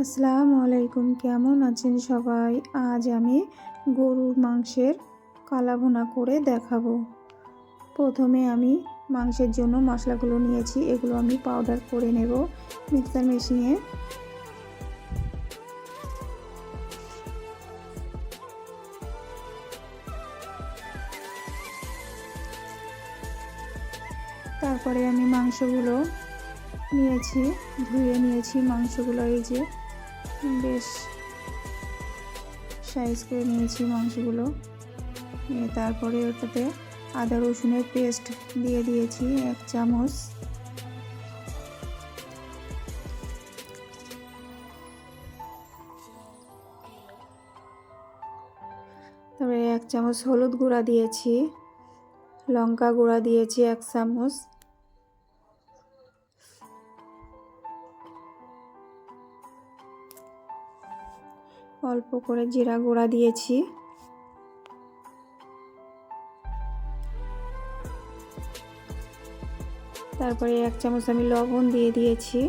আসসালামু আলাইকুম, কেমন আছেন সবাই? আজ আমি গরুর মাংসের কালা ভুনা করে দেখাবো। প্রথমে আমি মাংসের জন্য মশলাগুলো নিয়েছি, এগুলো আমি পাউডার করে নেব মিক্সার মেশিনে। তারপরে আমি মাংসগুলো নিয়েছি, ধুয়ে নিয়েছি মাংসগুলো। এই যে বেশ সাইজ করে নিয়েছি মাংসগুলো। তারপরে ওটাতে আদা রসুনের পেস্ট দিয়ে দিয়েছি 1 চামচ। তারপরে 1 চামচ হলুদ গুঁড়া দিয়েছি, লঙ্কা গুঁড়া দিয়েছি 1 চামচ, অল্প করে জিরা গুঁড়া দিয়েছি, তারপরে 1 চামচ আমি লবণ দিয়ে দিয়েছি।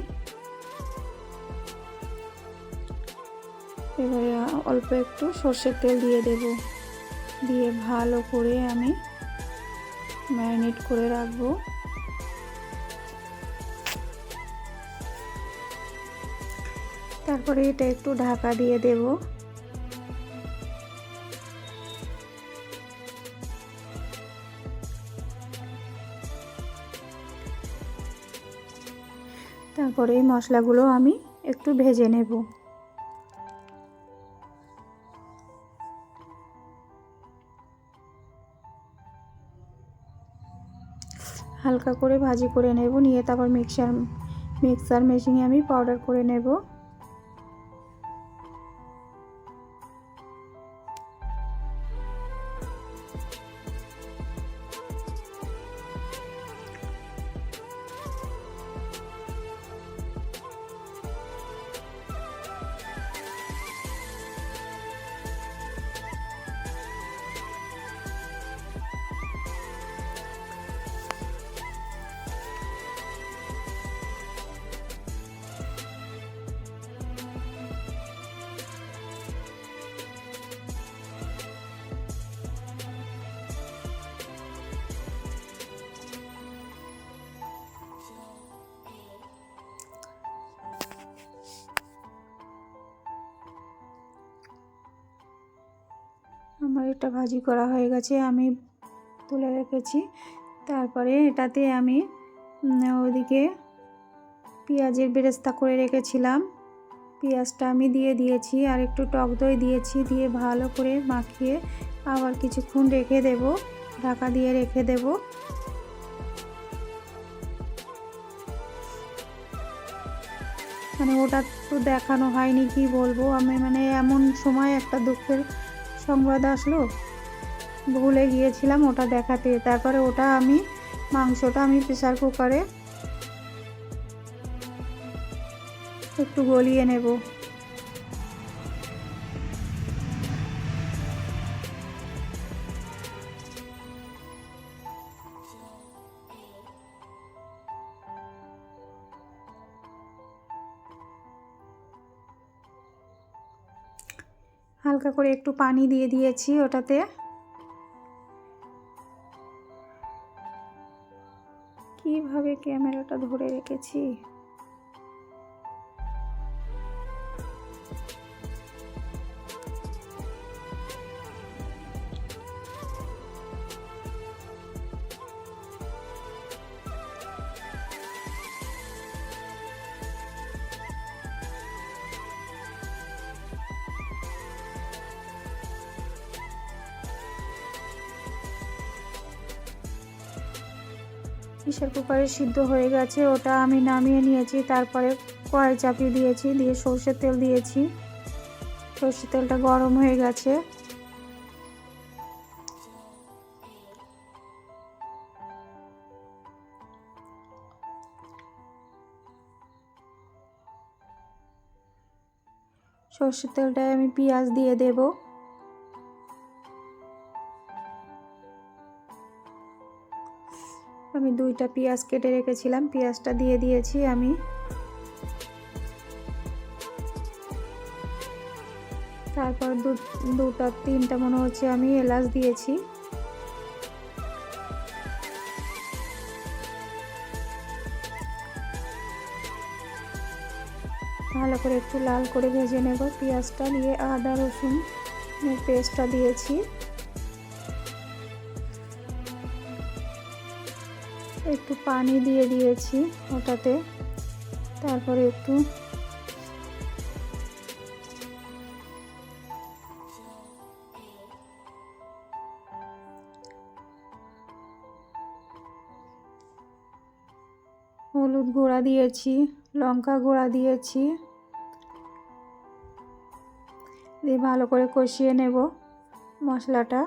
এবারে অল্প একটু সর্ষের তেল দিয়ে দেব, দিয়ে ভালো করে আমি ম্যারিনেট করে রাখবো। তারপরে এটা একটু ঢাকা দিয়ে দেব। তারপরে এই মশলাগুলো আমি একটু ভেজে নেব। হালকা করে ভাজি করে নেব, নিয়ে তারপর মিক্সার মেশিনে আমি পাউডার করে নেব। আমার এটা ভাজি করা হয়ে গেছে, আমি তুলে রেখেছি। তারপরে এটাতে আমি ওদিকে পেঁয়াজের বেরেস্তা করে রেখেছিলাম, পেঁয়াজটা আমি দিয়ে দিয়েছি, আর একটু টক দই দিয়েছি, দিয়ে ভালো করে মাখিয়ে আবার কিছুক্ষণ রেখে দেব, ঢাকা দিয়ে রেখে দেব। ওটা তো দেখানো হয়নি, কি বলবো আমি, এমন সময় একটা দুঃখের সংবাদ আসলো, ভুলে গিয়েছিলাম ওটা দেখাতে। তারপরে মাংসটা আমি প্রেসার কুকারে একটু গলিয়ে নেব। হালকা করে একটু পানি দিয়ে দিয়েছি ওটাতে। কিভাবে ক্যামেরাটা ধরে রেখেছি। প্রেসার কুকারে সিদ্ধ হয়ে গেছে, ওটা আমি নামিয়ে নিয়েছি। তারপরে কড়াই চাপিয়ে দিয়েছি, দিয়ে সর্ষের তেল দিয়েছি। সর্ষের তেলটা গরম হয়ে গেছে। সর্ষের তেলটায় আমি পেঁয়াজ দিয়ে দেব। আমি 2টা পেঁয়াজ কেটে রেখেছিলাম, পেঁয়াজটা দিয়ে দিয়েছি আমি। তারপর দুটা তিনটা মনে হচ্ছে আমি এলাচ দিয়েছি। ভালো করে একটু লাল করে ভেজে নেব। পেঁয়াজটা দিয়ে আদা রসুন পেস্টটা দিয়েছি। একটু পানি দিয়ে দিয়েছি ওটাতে। তারপরে একটু হলুদ গুঁড়া দিয়েছি, লঙ্কা গুঁড়া দিয়েছি, দিয়ে ভালো করে কষিয়ে নেব মশলাটা।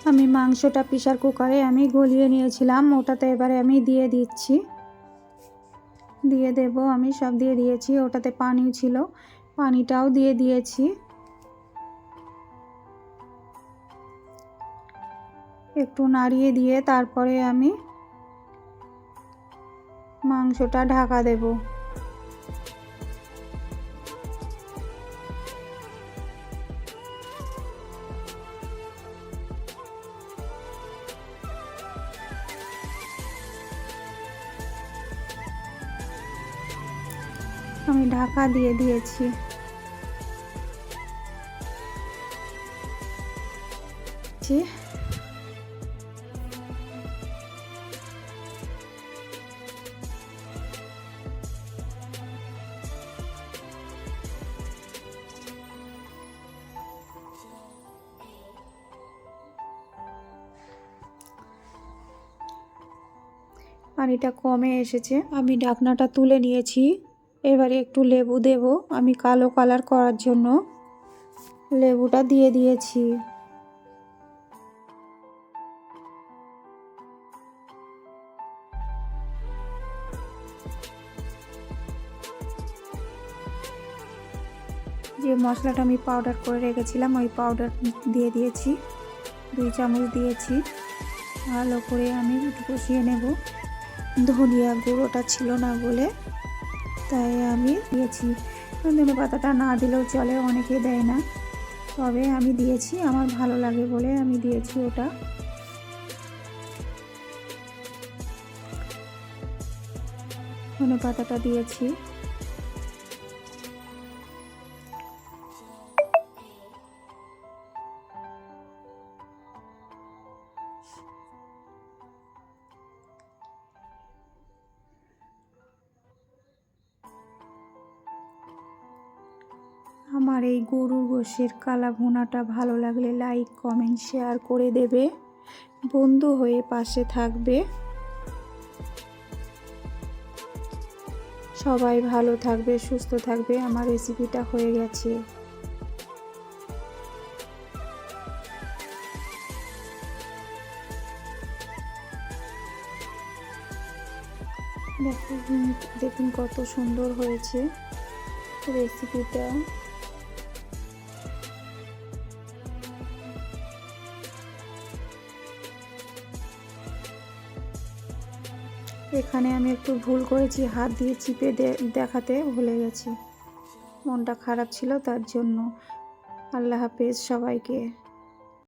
আমি মাংসটা প্রেসার কুকারে আমি গলিয়ে নিয়েছিলাম, ওটাতে এবারে আমি দিয়ে দিচ্ছি। দিয়ে দেব, আমি সব দিয়ে দিয়েছি। ওটাতে পানিও ছিল, পানিটাও দিয়ে দিয়েছি। একটু নাড়িয়ে দিয়ে তারপরে আমি মাংসটা ঢাকা দেব। আমি ঢাকা দিয়ে দিয়েছি। পানিটা কমে এসেছে, আমি ঢাকনাটা তুলে নিয়েছি। এবারে একটু লেবু দেব, আমি কালো কালার করার জন্য লেবুটা দিয়ে দিয়েছি। যে মশলাটা আমি পাউডার করে রেখেছিলাম ওই পাউডার দিয়ে দিয়েছি, 2 চামচ দিয়েছি। ভালো করে আমি কষিয়ে নেব। ধনিয়া গুঁড়োটা ছিল না বলে তাই আমি দিয়েছি। ধনে পাতাটা না দিলেও চলে, অনেকে দেয় না, তবে আমি দিয়েছি, আমার ভালো লাগে বলে আমি দিয়েছি ওটা। ধনে পাতাটা দিয়েছি। আমার এই গরুর গোশের কালা ভুনাটা ভালো লাগলে লাইক কমেন্ট শেয়ার করে দেবে, বন্ধু হয়ে পাশে থাকবে। সবাই ভালো থাকবে, সুস্থ থাকবে। আমার রেসিপিটা হয়ে গেছে। দেখুন কত সুন্দর হয়েছে রেসিপিটা। এখানে আমি একটু ভুল করেছি, হাত দিয়ে চিপে দেখাতে ভুলে গেছি, মনটা খারাপ ছিল তার জন্য। আল্লাহ হাফেজ সবাইকে।